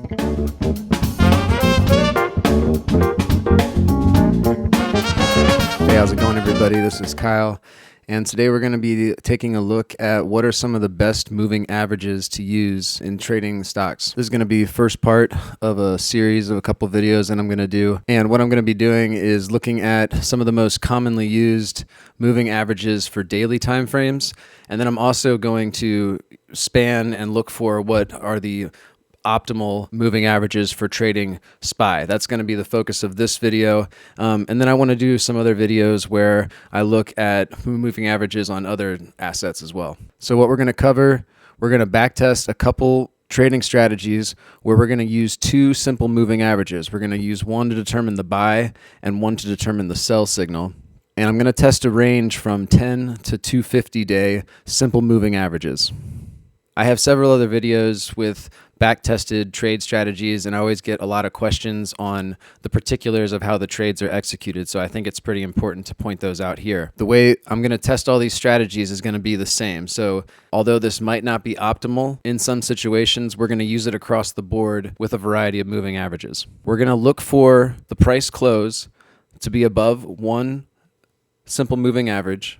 Hey, how's it going, everybody? This is Kyle, and today we're going to be taking a look at what are some of the best moving averages to use in trading stocks. This is going to be first part of a series of a couple videos that I'm going to do, and what I'm going to be doing is looking at some of the most commonly used moving averages for daily time frames, and then I'm also going to span and look for what are the optimal moving averages for trading SPY. That's going to be the focus of this video. And then I want to do some other videos where I look at moving averages on other assets as well. So what we're going to cover, we're going to backtest a couple trading strategies where we're going to use two simple moving averages. We're going to use one to determine the buy and one to determine the sell signal. And I'm going to test a range from 10 to 250 day simple moving averages. I have several other videos with back-tested trade strategies, and I always get a lot of questions on the particulars of how the trades are executed, so I think it's pretty important to point those out here. The way I'm going to test all these strategies is going to be the same, so although this might not be optimal in some situations, we're going to use it across the board with a variety of moving averages. We're going to look for the price close to be above one simple moving average,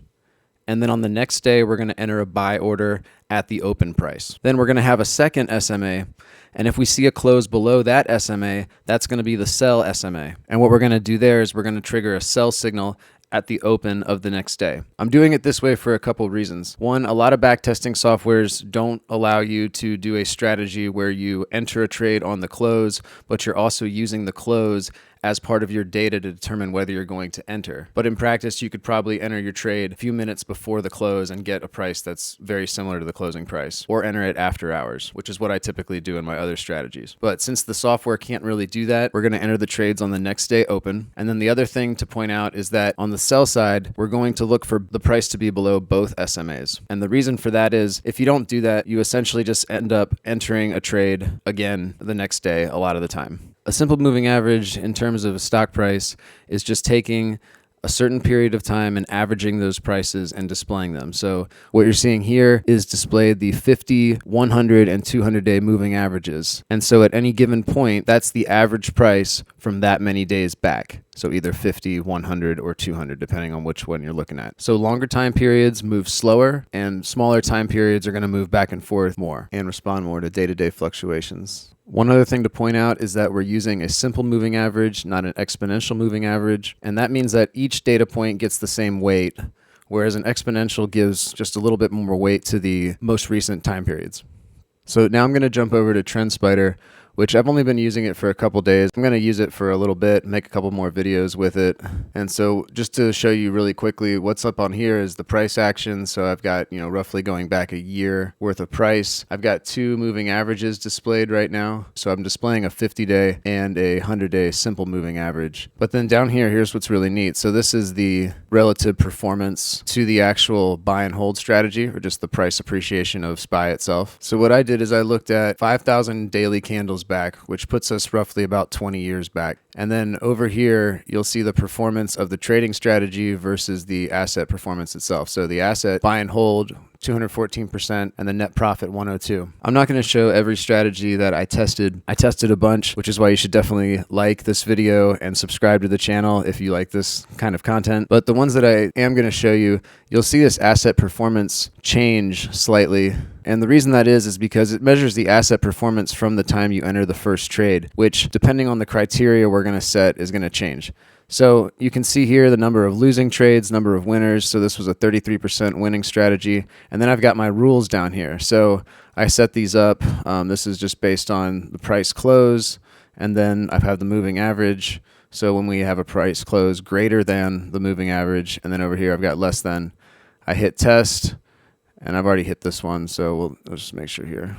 and then on the next day, we're going to enter a buy order at the open price. Then we're going to have a second SMA, and if we see a close below that SMA, that's going to be the sell SMA. And what we're going to do there is we're going to trigger a sell signal at the open of the next day. I'm doing it this way for a couple of reasons. One, a lot of backtesting softwares don't allow you to do a strategy where you enter a trade on the close, but you're also using the close as part of your data to determine whether you're going to enter. But in practice, you could probably enter your trade a few minutes before the close and get a price that's very similar to the closing price, or enter it after hours, which is what I typically do in my other strategies. But since the software can't really do that, we're going to enter the trades on the next day open. And then the other thing to point out is that on the sell side, we're going to look for the price to be below both SMAs. And the reason for that is if you don't do that, you essentially just end up entering a trade again the next day a lot of the time. A simple moving average in terms of a stock price is just taking a certain period of time and averaging those prices and displaying them. So what you're seeing here is displayed the 50, 100, and 200-day moving averages. And so at any given point, that's the average price from that many days back. So either 50, 100, or 200, depending on which one you're looking at. So longer time periods move slower, and smaller time periods are going to move back and forth more and respond more to day-to-day fluctuations. One other thing to point out is that we're using a simple moving average, not an exponential moving average. And that means that each data point gets the same weight, whereas an exponential gives just a little bit more weight to the most recent time periods. So now I'm going to jump over to Trendspider, which I've only been using it for a couple days. I'm going to use it for a little bit, make a couple more videos with it. And so just to show you really quickly, what's up on here is the price action. So I've got, roughly going back a year worth of price. I've got two moving averages displayed right now. So I'm displaying a 50-day and a 100-day simple moving average. But then down here, here's what's really neat. So this is the relative performance to the actual buy and hold strategy, or just the price appreciation of SPY itself. So what I did is I looked at 5,000 daily candles back, which puts us roughly about 20 years back. And then over here, you'll see the performance of the trading strategy versus the asset performance itself. So the asset buy and hold, 214%, and the net profit 102. I'm not going to show every strategy that I tested. I tested a bunch, which is why you should definitely like this video and subscribe to the channel if you like this kind of content. But the ones that I am going to show you, you'll see this asset performance change slightly. And the reason that is because it measures the asset performance from the time you enter the first trade, which depending on the criteria we're going to set is going to change. So you can see here the number of losing trades, number of winners. So this was a 33% winning strategy. And then I've got my rules down here. So I set these up. This is just based on the price close. And then I have the moving average. So when we have a price close greater than the moving average, and then over here I've got less than, I hit test. And I've already hit this one. So we'll just make sure here.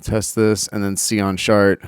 Test this and then see on chart.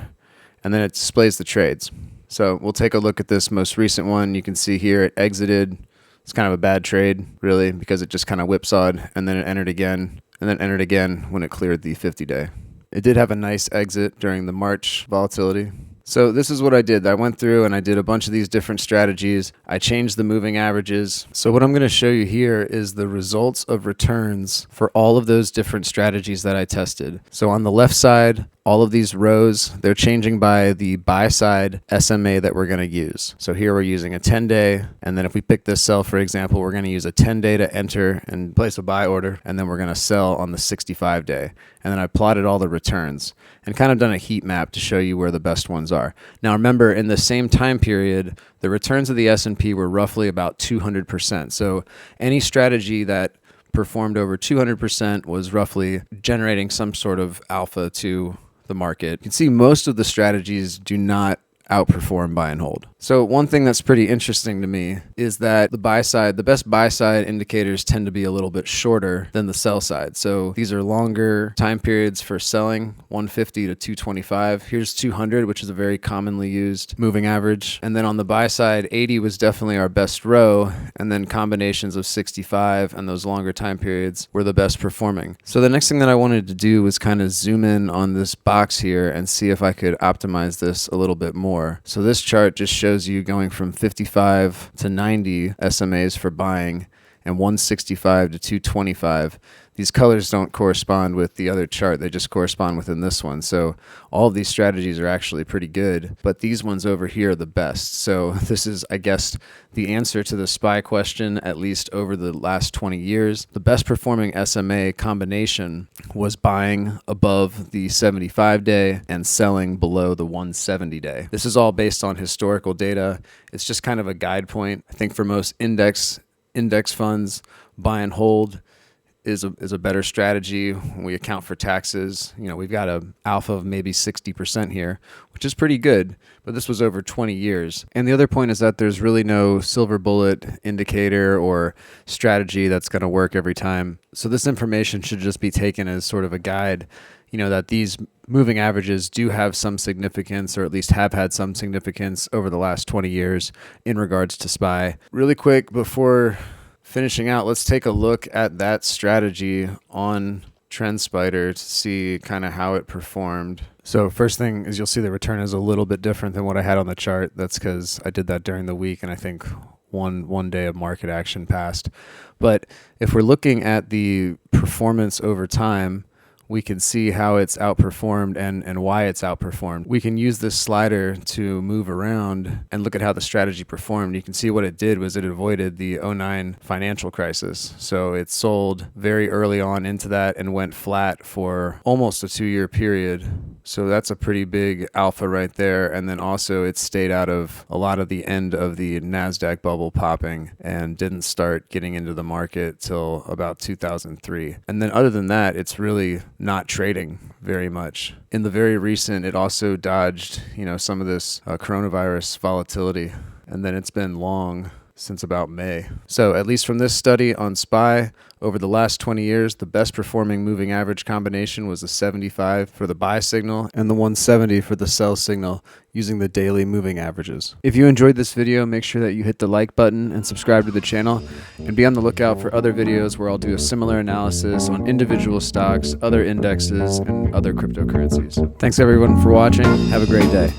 And then it displays the trades. So we'll take a look at this most recent one. You can see here it exited. It's kind of a bad trade, really, because it just kind of whipsawed, and then it entered again, and then entered again when it cleared the 50-day. It did have a nice exit during the March volatility. So this is what I did. I went through and I did a bunch of these different strategies. I changed the moving averages. So what I'm going to show you here is the results of returns for all of those different strategies that I tested. So on the left side, all of these rows, they're changing by the buy side SMA that we're going to use. So here we're using a 10-day, and then if we pick this sell, for example, we're going to use a 10-day to enter and place a buy order, and then we're going to sell on the 65-day. And then I plotted all the returns and kind of done a heat map to show you where the best ones are. Now remember, in the same time period, the returns of the S&P were roughly about 200%. So any strategy that performed over 200% was roughly generating some sort of alpha to the market. You can see most of the strategies do not outperform buy and hold. So one thing that's pretty interesting to me is that the best buy side indicators tend to be a little bit shorter than the sell side. So these are longer time periods for selling, 150 to 225. Here's 200, which is a very commonly used moving average. And then on the buy side, 80 was definitely our best row, and then combinations of 65 and those longer time periods were the best performing. So the next thing that I wanted to do was kind of zoom in on this box here and see if I could optimize this a little bit more. So this chart just shows you going from 55 to 90 SMAs for buying and 165 to 225. These colors don't correspond with the other chart. They just correspond within this one. So all of these strategies are actually pretty good, but these ones over here are the best. So this is, I guess, the answer to the SPY question, at least over the last 20 years. The best performing SMA combination was buying above the 75-day and selling below the 170-day. This is all based on historical data. It's just kind of a guide point. I think for most index funds, buy and hold is a better strategy. When we account for taxes, we've got an alpha of maybe 60% here, which is pretty good, but this was over 20 years. And the other point is that there's really no silver bullet indicator or strategy that's going to work every time. So this information should just be taken as sort of a guide, that these moving averages do have some significance, or at least have had some significance over the last 20 years in regards to SPY. Really quick, before finishing out, let's take a look at that strategy on Trendspider to see kind of how it performed. So first thing is you'll see the return is a little bit different than what I had on the chart. That's because I did that during the week, and I think one day of market action passed. But if we're looking at the performance over time, we can see how it's outperformed and why it's outperformed. We can use this slider to move around and look at how the strategy performed. You can see what it did was it avoided the 2009 financial crisis. So it sold very early on into that and went flat for almost a 2-year period. So that's a pretty big alpha right there. And then also it stayed out of a lot of the end of the NASDAQ bubble popping and didn't start getting into the market till about 2003. And then other than that, it's really not trading very much. In the very recent, it also dodged, some of this coronavirus volatility, and then it's been long since about May. So at least from this study on SPY, over the last 20 years, the best performing moving average combination was the 75 for the buy signal and the 170 for the sell signal using the daily moving averages. If you enjoyed this video, make sure that you hit the like button and subscribe to the channel, and be on the lookout for other videos where I'll do a similar analysis on individual stocks, other indexes, and other cryptocurrencies. Thanks everyone for watching. Have a great day.